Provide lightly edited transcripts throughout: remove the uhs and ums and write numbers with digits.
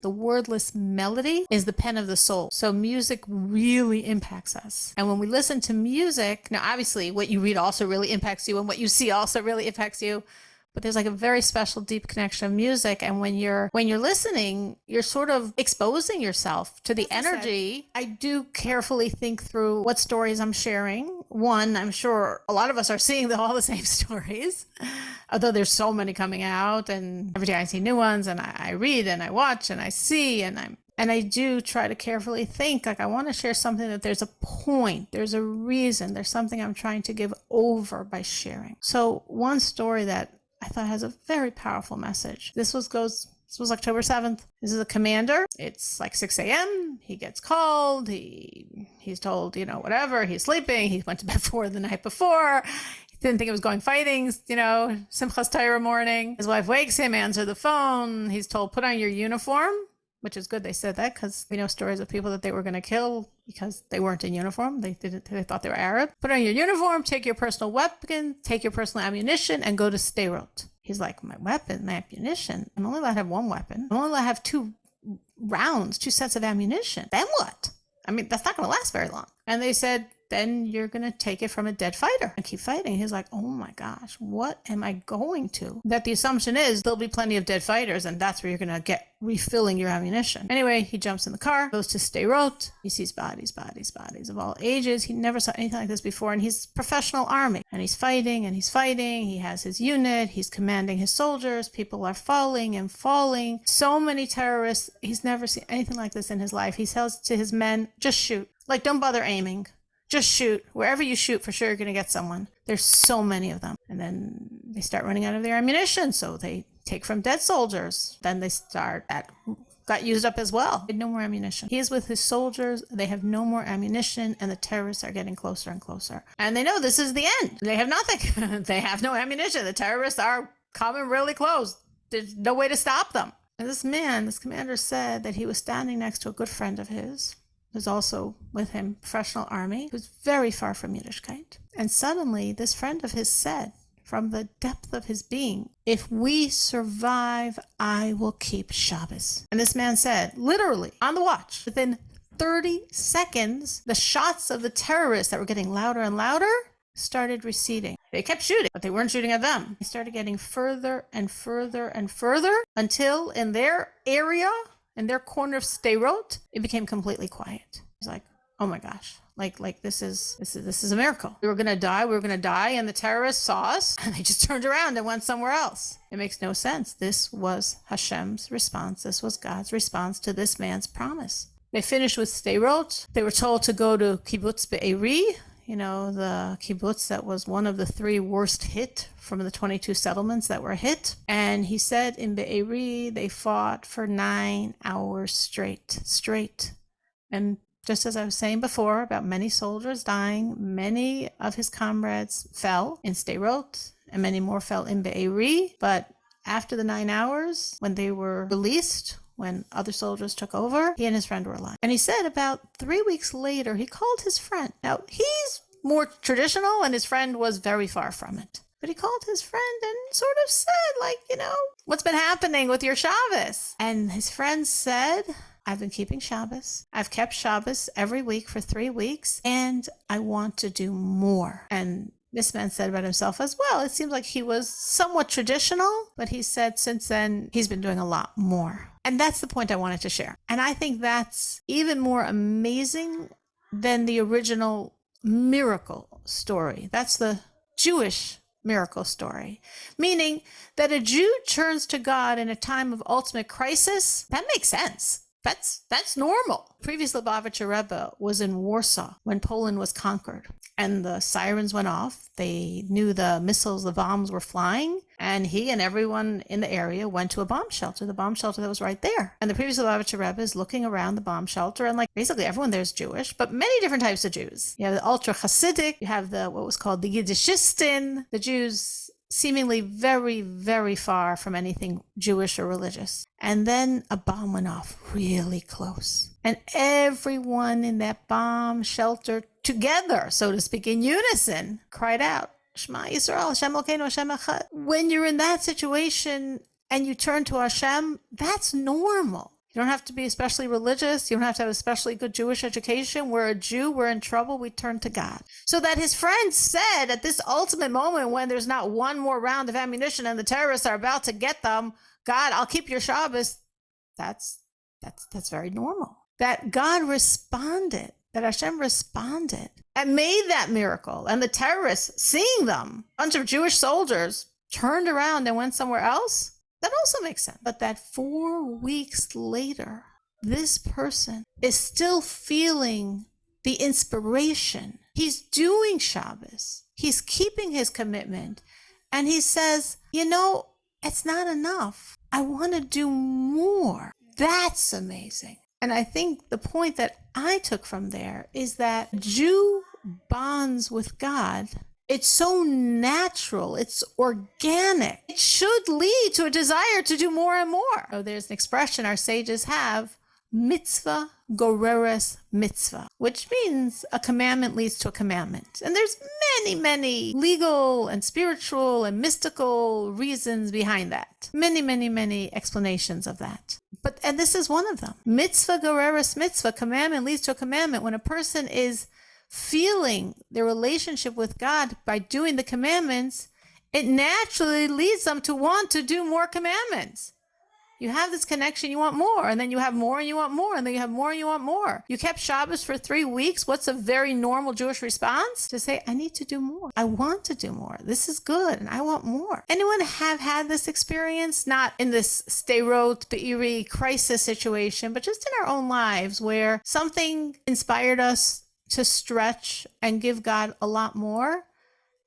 The wordless melody is the pen of the soul. So music really impacts us. And when we listen to music, now obviously what you read also really impacts you and what you see also really impacts you. But there's like a very special deep connection of music. And when you're listening, you're sort of exposing yourself to the energy. I do carefully think through what stories I'm sharing. One, I'm sure a lot of us are seeing all the same stories, although there's so many coming out, and every day I see new ones, and I read and I watch and I see, and I do try to carefully think, like, I want to share something that there's a point, there's a reason, there's something I'm trying to give over by sharing. So one story that I thought has a very powerful message. This was October 7th. This is a commander. It's like 6 a.m. He gets called. He's told, whatever. He's sleeping. He went to bed 4 the night before. He didn't think it was going fighting, Simchas Torah morning. His wife wakes him, answer the phone. He's told, put on your uniform, which is good. They said that because we know stories of people that they were going to kill because they weren't in uniform. They thought they were Arab. Put on your uniform, take your personal weapon, take your personal ammunition, and go to Sderot. He's like, my weapon, my ammunition. I'm only allowed to have one weapon. I'm only allowed to have 2 rounds, 2 sets of ammunition. Then what? I mean, that's not going to last very long. And they said, then you're going to take it from a dead fighter and keep fighting. He's like, oh my gosh, what am I going to? That the assumption is there'll be plenty of dead fighters, and that's where you're going to get refilling your ammunition. Anyway, he jumps in the car, goes to Sderot. He sees bodies of all ages. He never saw anything like this before, and he's professional army. And he's fighting, and he's fighting. He has his unit. He's commanding his soldiers. People are falling and falling. So many terrorists. He's never seen anything like this in his life. He tells to his men, just shoot. Like, don't bother aiming. Just shoot. Wherever you shoot, for sure you're going to get someone. There's so many of them. And then they start running out of their ammunition, so they take from dead soldiers. Then they got used up as well. They had no more ammunition. He is with his soldiers. They have no more ammunition, and the terrorists are getting closer and closer. And they know this is the end. They have nothing. They have no ammunition. The terrorists are coming really close. There's no way to stop them. And this commander said that he was standing next to a good friend of his, who's also with him, professional army, who's very far from Yiddishkeit. And suddenly, this friend of his said, from the depth of his being, if we survive, I will keep Shabbos. And this man said, literally, on the watch, within 30 seconds, the shots of the terrorists that were getting louder and louder started receding. They kept shooting, but they weren't shooting at them. They started getting further and further and further until in their area, in their corner of Sderot, it became completely quiet. He's like, oh my gosh, like this is a miracle. We were going to die, and the terrorists saw us, and they just turned around and went somewhere else. It makes no sense. This was Hashem's response. This was God's response to this man's promise. They finished with Sderot. They were told to go to Kibbutz Be'eri, the kibbutz that was one of the 3 worst hit from the 22 settlements that were hit. And he said in Be'eri, they fought for 9 hours straight. And just as I was saying before about many soldiers dying, many of his comrades fell in Sderot, and many more fell in Be'eri. But after the 9 hours, when they were released, when other soldiers took over, he and his friend were alive. And he said about 3 weeks later, he called his friend. Now, he's more traditional, and his friend was very far from it. But he called his friend and sort of said, what's been happening with your Shabbos? And his friend said, I've been keeping Shabbos. I've kept Shabbos every week for 3 weeks, and I want to do more. And this man said about himself as well, it seems like he was somewhat traditional, but he said since then he's been doing a lot more. And that's the point I wanted to share. And I think that's even more amazing than the original miracle story. That's the Jewish miracle story, meaning that a Jew turns to God in a time of ultimate crisis. That makes sense. That's normal. Previous Lubavitcher Rebbe was in Warsaw when Poland was conquered, and the sirens went off. They knew the missiles, the bombs were flying, and he and everyone in the area went to a bomb shelter, the bomb shelter that was right there. And the previous Lubavitcher Rebbe is looking around the bomb shelter, and basically everyone there is Jewish, but many different types of Jews. You have the ultra Hasidic, you have what was called the Yiddishisten, the Jews seemingly very, very far from anything Jewish or religious. And then a bomb went off really close. And everyone in that bomb shelter together, so to speak, in unison, cried out, Shema Yisrael, Hashem Elokeinu, Hashem Echad. When you're in that situation and you turn to Hashem, that's normal. You don't have to be especially religious. You don't have to have especially good Jewish education. We're a Jew. We're in trouble. We turn to God. So that his friends said at this ultimate moment when there's not one more round of ammunition and the terrorists are about to get them, God, I'll keep your Shabbos. That's very normal. That God responded, that Hashem responded and made that miracle. And the terrorists, seeing them, a bunch of Jewish soldiers, turned around and went somewhere else. That also makes sense. But that 4 weeks later, this person is still feeling the inspiration. He's doing Shabbos. He's keeping his commitment. And he says, it's not enough. I want to do more. That's amazing. And I think the point that I took from there is that Jew bonds with God. It's so natural. It's organic. It should lead to a desire to do more and more. So there's an expression our sages have, mitzvah goreres mitzvah, which means a commandment leads to a commandment. And there's many, many legal and spiritual and mystical reasons behind that. Many, many, many explanations of that. And this is one of them. Mitzvah goreres mitzvah, commandment leads to a commandment. When a person is feeling their relationship with God by doing the commandments, it naturally leads them to want to do more commandments. You have this connection, you want more, and then you have more and you want more, and then you have more and you want more. You kept Shabbos for 3 weeks. What's a very normal Jewish response? To say, I need to do more. I want to do more. This is good, and I want more. Anyone have had this experience? Not in this Sderot Be'eri crisis situation, but just in our own lives where something inspired us to stretch and give God a lot more.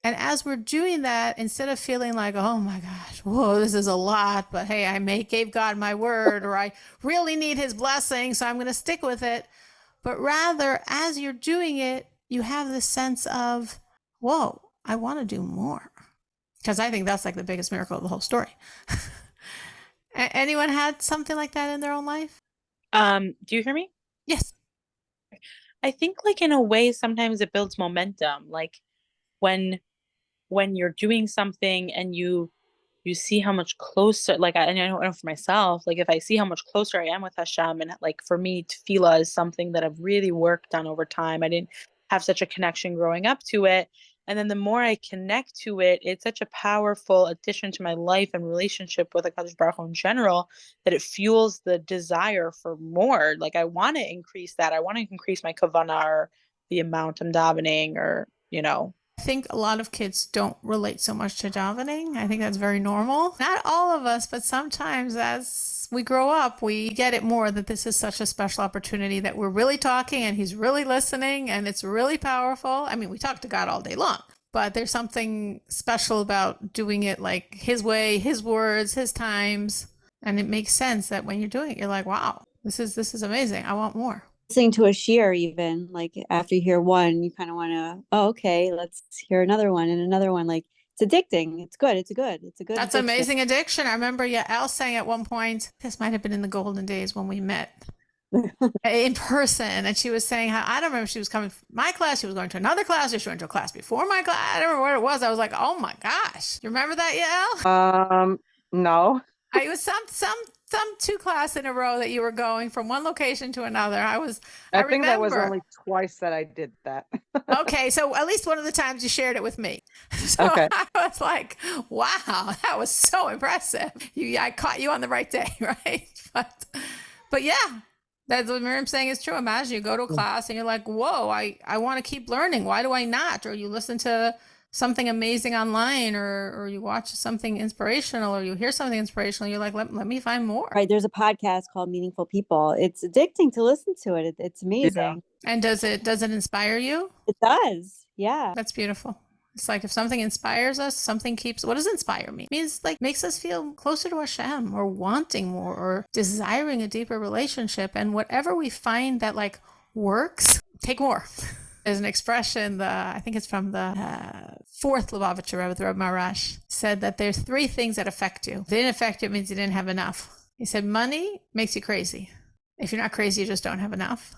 And as we're doing that, instead of feeling like, oh my gosh, whoa, this is a lot, but hey, gave God my word, or I really need his blessing, so I'm going to stick with it. But rather, as you're doing it, you have this sense of, whoa, I want to do more. Because I think that's like the biggest miracle of the whole story. Anyone had something like that in their own life? Do you hear me? Yes. I think like in a way, sometimes it builds momentum. Like when you're doing something and you see how much closer, like I know for myself, like if I see how much closer I am with Hashem, and like for me, tefillah is something that I've really worked on over time. I didn't have such a connection growing up to it. And then the more I connect to it, it's such a powerful addition to my life and relationship with HaKadosh Baruch Hu in general, that it fuels the desire for more. Like I want to increase that. I want to increase my kavanah, or the amount I'm davening, or. I think a lot of kids don't relate so much to davening. I think that's very normal. Not all of us, but sometimes as we grow up, we get it more that this is such a special opportunity, that we're really talking and he's really listening and it's really powerful. I mean, we talk to God all day long, but there's something special about doing it like his way, his words, his times. And it makes sense that when you're doing it, you're like, wow, this is amazing. I want more. Listening to a shir, even like after you hear one, you kind of want to, oh, okay, let's hear another one and another one. Like it's addicting. It's good. It's a good That's addiction. amazing addiction. I remember Yael saying at one point, this might have been in the golden days when we met in person, and she was saying how, I don't remember if she was coming from my class, she was going to another class, or she went to a class before my class. I don't remember what it was. I was like, oh my gosh. You remember that, Yael? No. It was some 2 classes in a row that you were going from one location to another. I think that was only twice that I did that. Okay, so at least one of the times you shared it with me. So Okay. I was like, wow, that was so impressive. I caught you on the right day, right? But yeah, that's what Miriam's saying is true. Imagine you go to a class and you're like, whoa, I want to keep learning. Why do I not? Or you listen to something amazing online, or you watch something inspirational, or you hear something inspirational, you're like, let me find more. Right. There's a podcast called Meaningful People. It's addicting to listen to it. It's amazing. Yeah. And does it inspire you? It does. Yeah. That's beautiful. It's like if something inspires us, something keeps. What does inspire mean? It means like makes us feel closer to Hashem, or wanting more, or desiring a deeper relationship. And whatever we find that like works, take more. There's an expression, I think it's from the 4th Lubavitcher Rebbe, the Rebbe Marash, said that there's 3 things that affect you. If they didn't affect you, it means you didn't have enough. He said money makes you crazy. If you're not crazy, you just don't have enough.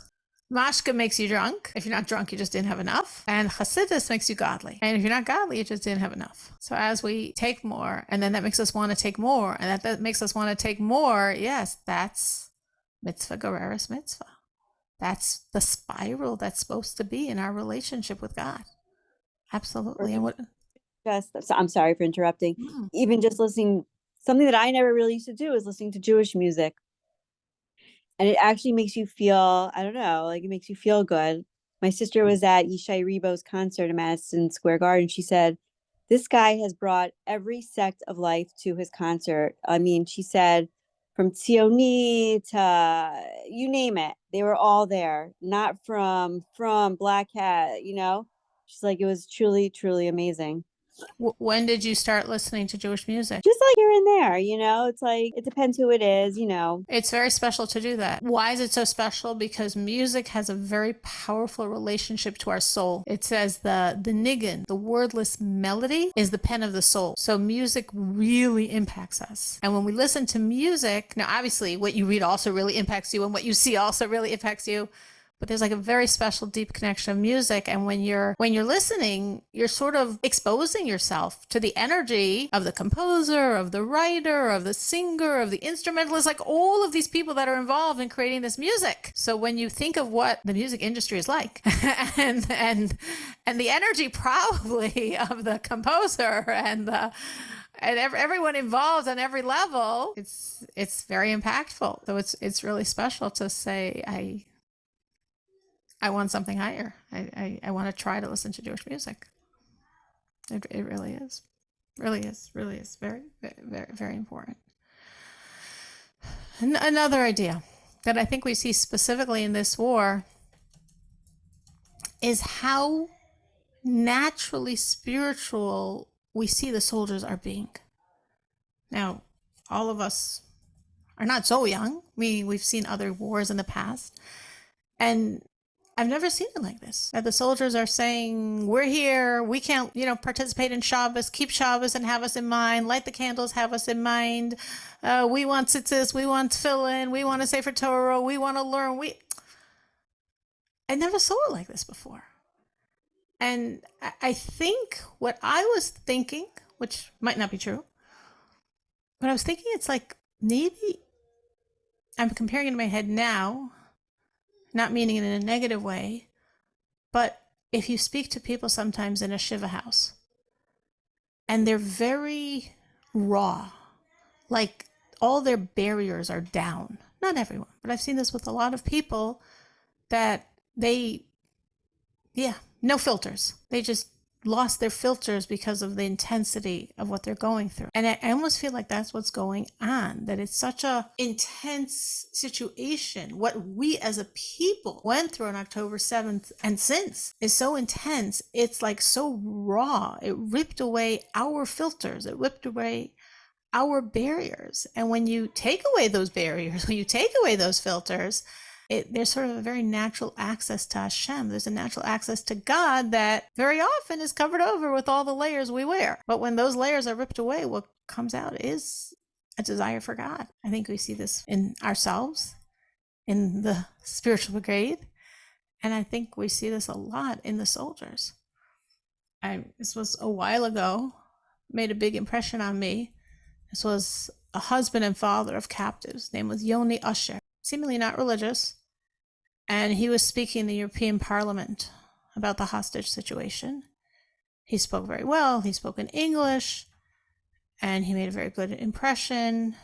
Mashka makes you drunk. If you're not drunk, you just didn't have enough. And Chassidus makes you godly. And if you're not godly, you just didn't have enough. So as we take more, and then that makes us want to take more, and that makes us want to take more, yes, that's Mitzvah gereris mitzvah. That's the spiral that's supposed to be in our relationship with God. Absolutely. And what? I'm sorry for interrupting. Even just listening, something that I never really used to do is listening to Jewish music. And it actually makes you feel, I don't know, like it makes you feel good. My sister was at Yishai Rebo's concert in Madison Square Garden. She said, this guy has brought every sect of life to his concert. I mean, she said, from Tzioni to you name it, they were all there. Not from Black Hat, you know? She's like, it was truly, truly amazing. When did you start listening to Jewish music? Just like here and there, you know, it's like, it depends who it is, you know. It's very special to do that. Why is it so special? Because music has a very powerful relationship to our soul. It says the nigun, the wordless melody, is the pen of the soul. So music really impacts us. And when we listen to music, now obviously what you read also really impacts you and what you see also really impacts you. But there's like a very special deep connection of music, and when you're listening, you're sort of exposing yourself to the energy of the composer, of the writer, of the singer, of the instrumentalist, like all of these people that are involved in creating this music. So when you think of what the music industry is like and the energy probably of the composer and everyone involved on every level, it's very impactful. So it's really special to say I want something higher. I want to try to listen to Jewish music. It really is. Really is. Really is. Very, very, very important. Another idea that I think we see specifically in this war is how naturally spiritual we see the soldiers are being. Now, all of us are not so young. We've seen other wars in the past. And I've never seen it like this. That the soldiers are saying, we're here, we can't, participate in Shabbos, keep Shabbos and have us in mind, light the candles, have us in mind. We want tzitzis, we want tefillin, we want to say for Torah, we want to learn. I never saw it like this before. And I think what I was thinking, which might not be true, but I was thinking it's like maybe I'm comparing it in my head now, not meaning it in a negative way, but if you speak to people sometimes in a shiva house and they're very raw, like all their barriers are down. Not everyone, but I've seen this with a lot of people that no filters. They just lost their filters because of the intensity of what they're going through. And I almost feel like that's what's going on, that it's such a intense situation. What we as a people went through on October 7th and since is so intense. It's like so raw. It ripped away our filters. It ripped away our barriers. And when you take away those barriers, when you take away those filters, there's sort of a very natural access to Hashem. There's a natural access to God that very often is covered over with all the layers we wear. But when those layers are ripped away, what comes out is a desire for God. I think we see this in ourselves, in the spiritual brigade, and I think we see this a lot in the soldiers. This was a while ago, made a big impression on me. This was a husband and father of captives. His name was Yoni Usher. Seemingly not religious, and he was speaking in the European Parliament about the hostage situation. He spoke very well, he spoke in English, and he made a very good impression.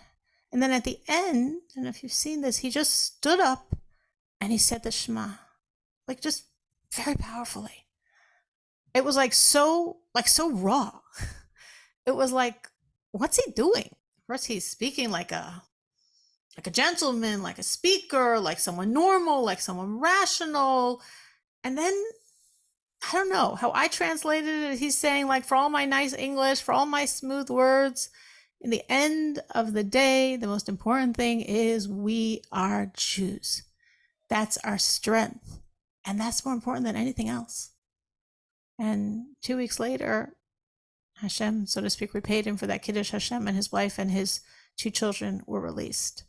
And then at the end, I don't know if you've seen this, he just stood up and he said the Shema, like just very powerfully. It was like so raw. It was like, what's he doing? First he's speaking like a gentleman, like a speaker, like someone normal, like someone rational. And then, I don't know how I translated it. He's saying, like, for all my nice English, for all my smooth words, in the end of the day, the most important thing is we are Jews. That's our strength. And that's more important than anything else. And 2 weeks later, Hashem, so to speak, repaid him for that Kiddush Hashem, and his wife and his 2 children were released.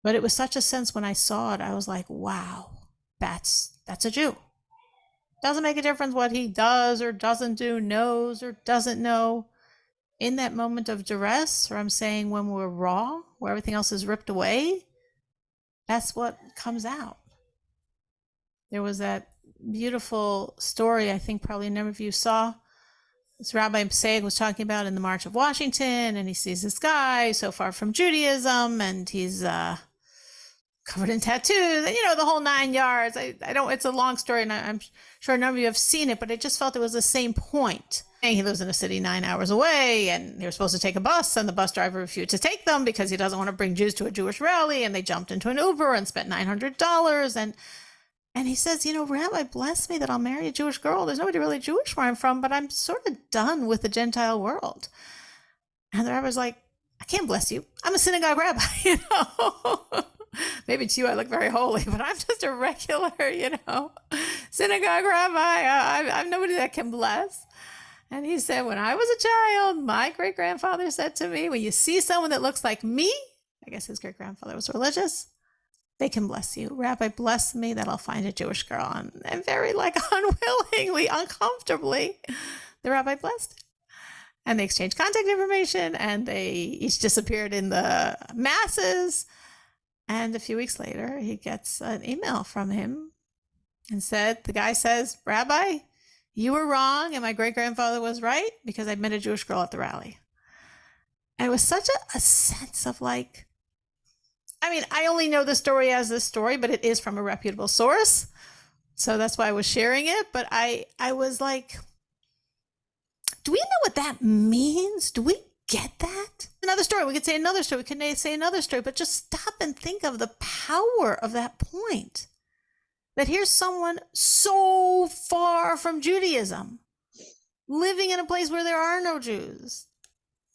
But it was such a sense when I saw it, I was like, wow, that's a Jew. Doesn't make a difference what he does or doesn't do, knows or doesn't know. In that moment of duress, or I'm saying when we're raw, where everything else is ripped away, that's what comes out. There was that beautiful story, I think probably a number of you saw. This Rabbi Sayegh was talking about in the March of Washington, and he sees this guy so far from Judaism, and he's covered in tattoos, and the whole 9 yards. I don't. It's a long story, and I'm sure a number of you have seen it, but I just felt it was the same point. And he lives in a city 9 hours away, and they were supposed to take a bus, and the bus driver refused to take them because he doesn't want to bring Jews to a Jewish rally, and they jumped into an Uber and spent $900, and he says, Rabbi, bless me that I'll marry a Jewish girl. There's nobody really Jewish where I'm from, but I'm sort of done with the Gentile world. And the rabbi's like, I can't bless you. I'm a synagogue rabbi, Maybe to you I look very holy, but I'm just a regular, synagogue rabbi. I'm nobody that can bless. And he said, when I was a child, my great-grandfather said to me, when you see someone that looks like me, I guess his great-grandfather was religious, they can bless you. Rabbi, bless me that I'll find a Jewish girl. And very unwillingly, uncomfortably, the rabbi blessed him. And they exchanged contact information, and they each disappeared in the masses. And a few weeks later, he gets an email from him and the guy says, Rabbi, you were wrong, and my great-grandfather was right because I met a Jewish girl at the rally. And it was such a sense of I only know the story as this story, but it is from a reputable source. So that's why I was sharing it. But I was like, do we know what that means? Do we get that? Another story. We could say another story. We could say another story. But just stop and think of the power of that point. That here's someone so far from Judaism, living in a place where there are no Jews,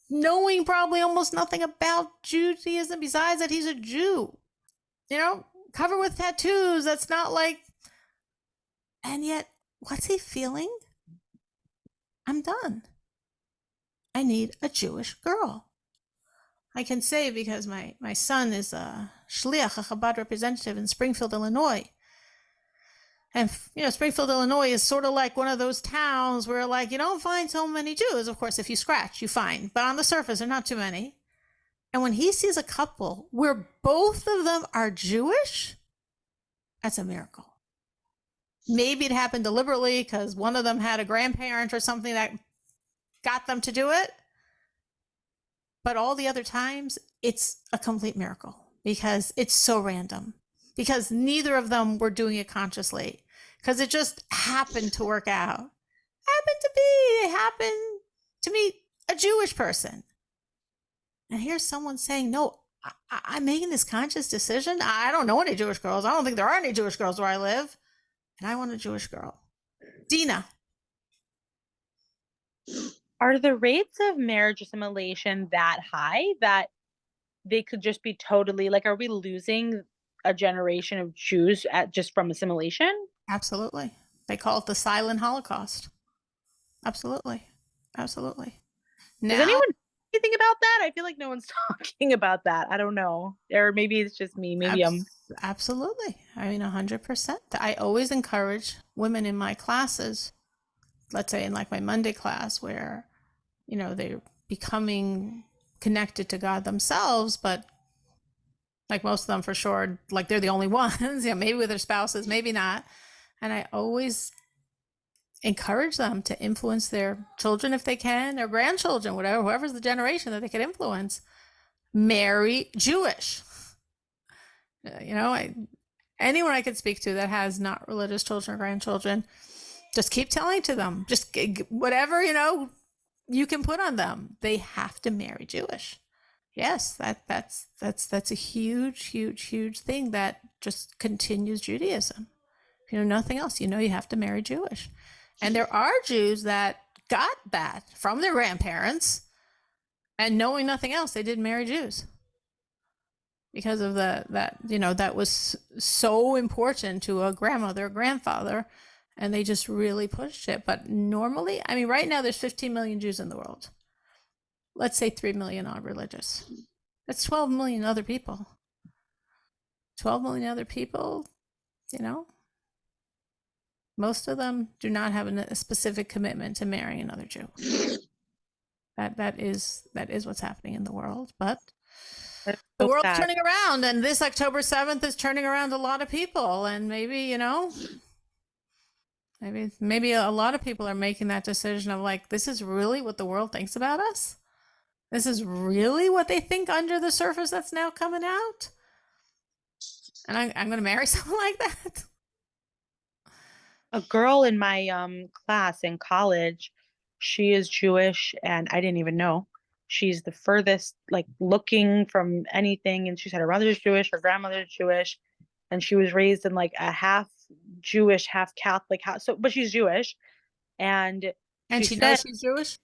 knowing probably almost nothing about Judaism besides that he's a Jew, covered with tattoos. That's not and yet what's he feeling? I'm done. I need a Jewish girl. I can say because my son is a shliach, a Chabad representative in Springfield, Illinois. And, Springfield, Illinois is sort of like one of those towns where, you don't find so many Jews. Of course, if you scratch, you find. But on the surface, there are not too many. And when he sees a couple where both of them are Jewish, that's a miracle. Maybe it happened deliberately because one of them had a grandparent or something that got them to do it. But all the other times, it's a complete miracle because it's so random. Because neither of them were doing it consciously. Because it just happened to work out. They happened to meet a Jewish person. And here's someone saying, no, I'm making this conscious decision. I don't know any Jewish girls. I don't think there are any Jewish girls where I live. And I want a Jewish girl. Dina. Are the rates of marriage assimilation that high that they could just be totally, are we losing a generation of Jews just from assimilation? Absolutely. They call it the silent Holocaust. Absolutely. Absolutely. Does anyone know anything about that? I feel like no one's talking about that. I don't know. Or maybe it's just me. Maybe Absolutely. 100%. I always encourage women in my classes, let's say in my Monday class where, they're becoming connected to God themselves, but most of them for sure, they're the only ones, maybe with their spouses, maybe not. And I always encourage them to influence their children if they can, their grandchildren, whoever's the generation that they could influence, marry Jewish. Anyone I could speak to that has not religious children or grandchildren, just keep telling to them, just whatever, you can put on them. They have to marry Jewish. Yes, that's a huge, huge, huge thing that just continues Judaism. If you know nothing else, you have to marry Jewish. And there are Jews that got that from their grandparents, and knowing nothing else, they did marry Jews because of that was so important to a grandmother or grandfather, and they just really pushed it. But normally, right now there's 15 million Jews in the world. Let's say 3 million are religious. That's 12 million other people. 12 million other people, most of them do not have a specific commitment to marrying another Jew. That is what's happening in the world. But That's The so world's sad. turning around, and this October 7th is turning around a lot of people. And maybe, maybe a lot of people are making that decision of like, this is really what the world thinks about us. This is really what they think under the surface that's now coming out. And I'm going to marry someone like that. A girl in my class in college, she is Jewish, and I didn't even know. She's the furthest like looking from anything, and she said her mother's Jewish, her grandmother's Jewish, and she was raised in like a half Jewish, half Catholic house. So, but she's Jewish, and And she said knows she's Jewish.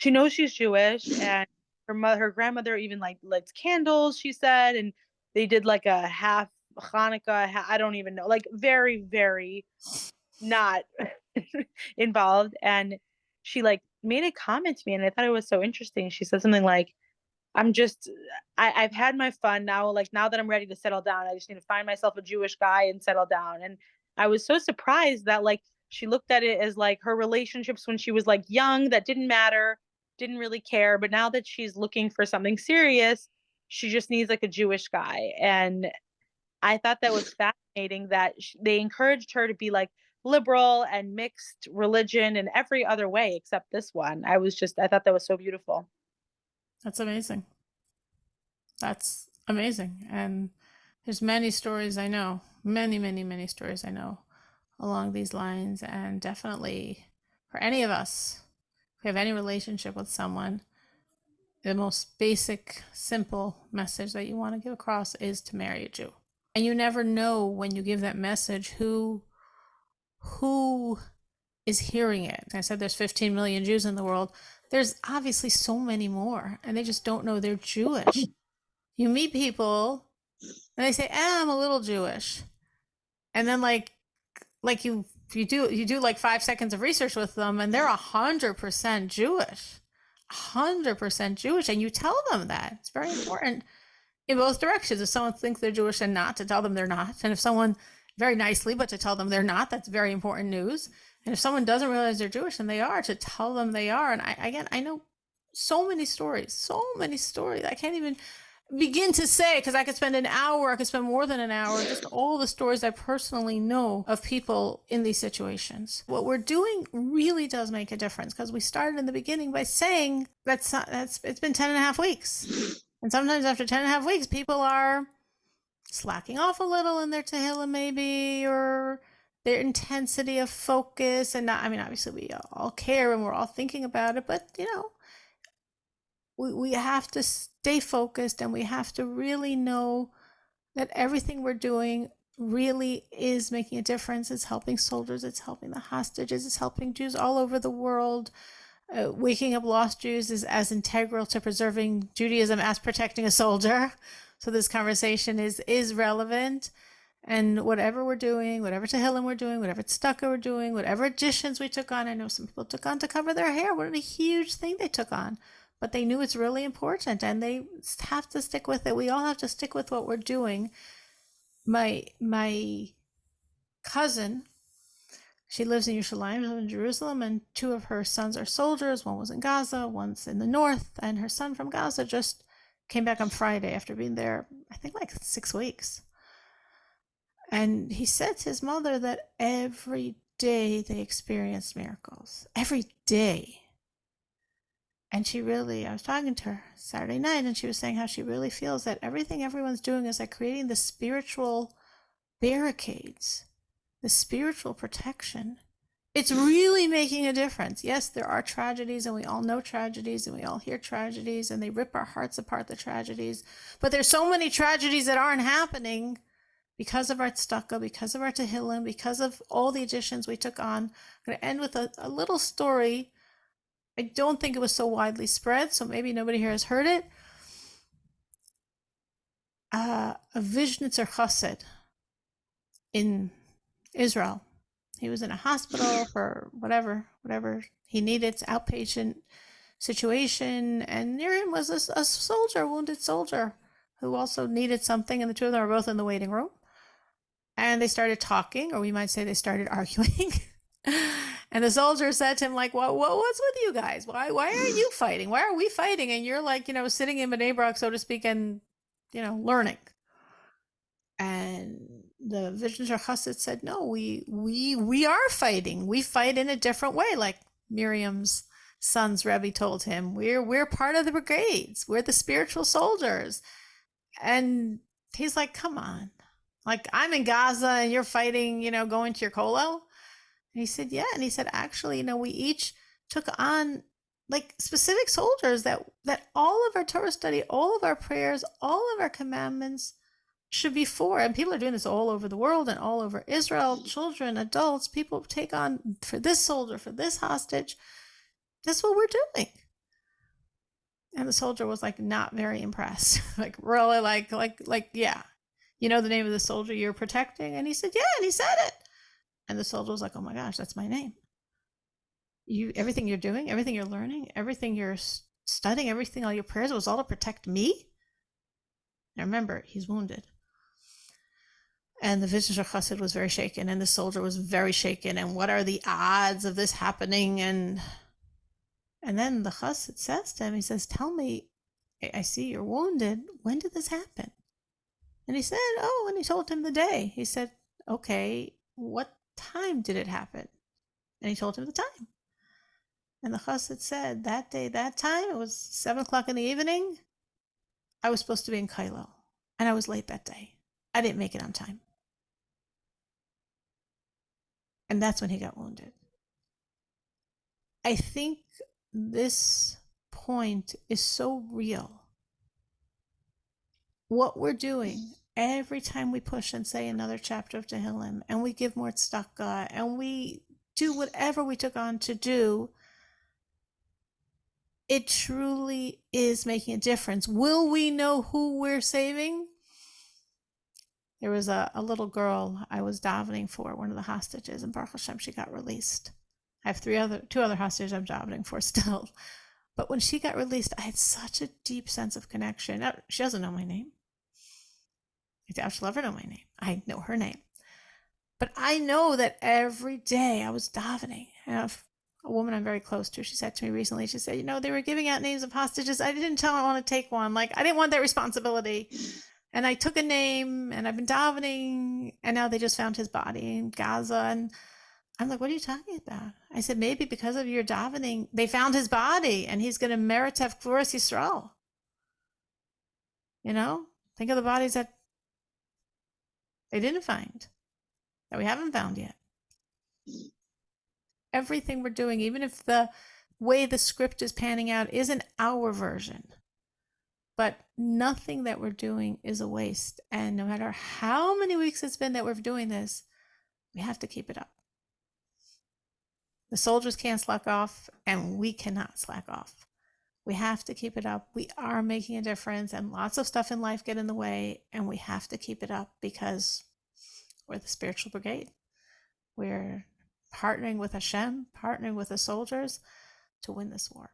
she knows she's Jewish, and her grandmother even like lights candles. She said, and they did like a half Hanukkah. I don't even know, like very, very not involved. And she like made a comment to me, and I thought it was so interesting. She said something like, I've had my fun now. Like now that I'm ready to settle down, I just need to find myself a Jewish guy and settle down. And I was so surprised that like she looked at it as like her relationships when she was like young that didn't matter, didn't really care. But now that she's looking for something serious, she just needs like a Jewish guy. And I thought that was fascinating that they encouraged her to be like liberal and mixed religion in every other way except this one. I thought that was so beautiful. That's amazing. That's amazing. And there's many stories I know, many, many, many stories I know along these lines. And definitely for any of us, if we have any relationship with someone, the most basic, simple message that you want to give across is to marry a Jew. And you never know when you give that message who is hearing it. I said there's 15 million Jews in the world. There's obviously so many more, and they just don't know they're Jewish. You meet people and they say, I'm a little Jewish. And then like you do like 5 seconds of research with them, and they're 100% Jewish. 100% Jewish. And you tell them that. It's very important in both directions. If someone thinks they're Jewish and not, to tell them they're not. And if someone, very nicely, but to tell them they're not, that's very important news. And if someone doesn't realize they're Jewish and they are, to tell them they are. And I know so many stories. I can't even begin to say, because I could spend an hour, I could spend more than an hour, just all the stories I personally know of people in these situations. What we're doing really does make a difference, because we started in the beginning by saying it's been 10 and a half weeks. And sometimes after 10 and a half weeks, people are slacking off a little in their Tehillim maybe, or their intensity of focus. And not, I mean, obviously we all care and we're all thinking about it, but we have to stay focused, and we have to really know that everything we're doing really is making a difference. It's helping soldiers, it's helping the hostages, it's helping Jews all over the world. Waking up lost Jews is as integral to preserving Judaism as protecting a soldier. So this conversation is relevant. And whatever we're doing, whatever Tehillim we're doing, whatever tzedakah we're doing, whatever additions we took on, I know some people took on to cover their hair. What a huge thing they took on. But they knew it's really important, and they have to stick with it. We all have to stick with what we're doing. My cousin, she lives in Yerushalayim, in Jerusalem, and 2 of her sons are soldiers. One was in Gaza, one's in the north, and her son from Gaza just came back on Friday after being there, I think, like 6 weeks. And he said to his mother that every day they experienced miracles. Every day. And I was talking to her Saturday night, and she was saying how she really feels that everything everyone's doing is like creating the spiritual barricades, the spiritual protection. It's really making a difference. Yes, there are tragedies, and we all know tragedies, and we all hear tragedies, and they rip our hearts apart, the tragedies. But there's so many tragedies that aren't happening because of our tzedakah, because of our Tehillim, because of all the additions we took on. I'm going to end with a little story. I don't think it was so widely spread, so maybe nobody here has heard it. A Vizhnitzer Chassid in Israel. He was in a hospital for whatever he needed, outpatient situation, and near him was a soldier, wounded soldier, who also needed something, and the 2 of them were both in the waiting room. And they started talking, or we might say they started arguing. And the soldier said to him, like, what's with you guys? Why are you fighting? Why are we fighting? And you're like, sitting in Bnei Brak, so to speak, and learning. And the Vizhnjar Chassid said, no, we are fighting. We fight in a different way, like Miriam's son's Rebbe told him. We're part of the brigades. We're the spiritual soldiers. And he's like, come on. Like, I'm in Gaza and you're fighting, going to your kollel. And he said, yeah. And he said, actually, we each took on like specific soldiers that all of our Torah study, all of our prayers, all of our commandments should be for. And people are doing this all over the world and all over Israel. Children, adults, people take on for this soldier, for this hostage. That's what we're doing. And the soldier was like not very impressed. Like really like, yeah. You know the name of the soldier you're protecting? And he said, yeah, and he said it. And the soldier was like, oh my gosh, that's my name. Everything you're doing, everything you're learning, everything you're studying, everything, all your prayers was all to protect me? Now remember, he's wounded. And the Vizhnjar Chassid was very shaken, and the soldier was very shaken. And what are the odds of this happening? And then the Chassid says to him, he says, tell me, I see you're wounded. When did this happen? And he said, oh, and he told him the day. He said, okay, what time did it happen? And he told him the time. And the Chassid said, that day, that time, it was 7:00 in the evening. I was supposed to be in Kailo, and I was late that day. I didn't make it on time. And that's when he got wounded. I think this point is so real. What we're doing every time we push and say another chapter of Tehillim, and we give more tzedakah, and we do whatever we took on to do, it truly is making a difference. Will we know who we're saving? There was a little girl I was davening for, one of the hostages, and Baruch Hashem, she got released. I have two other hostages I'm davening for still. But when she got released, I had such a deep sense of connection. Now, she doesn't know my name. I doubt she'll ever know my name. I know her name. But I know that every day I was davening. And a woman I'm very close to, she said to me recently, she said, they were giving out names of hostages. I didn't tell her I want to take one. Like, I didn't want that responsibility. And I took a name, and I've been davening, and now they just found his body in Gaza. And I'm like, what are you talking about? I said, maybe because of your davening, they found his body, and he's going to merit to have Kvuras Yisrael. Think of the bodies that they didn't find, that we haven't found yet. Everything we're doing, even if the way the script is panning out isn't our version, but nothing that we're doing is a waste. And no matter how many weeks it's been that we're doing this, we have to keep it up. The soldiers can't slack off, and we cannot slack off. We have to keep it up. We are making a difference, and lots of stuff in life get in the way, and we have to keep it up because we're the spiritual brigade. We're partnering with Hashem, partnering with the soldiers to win this war.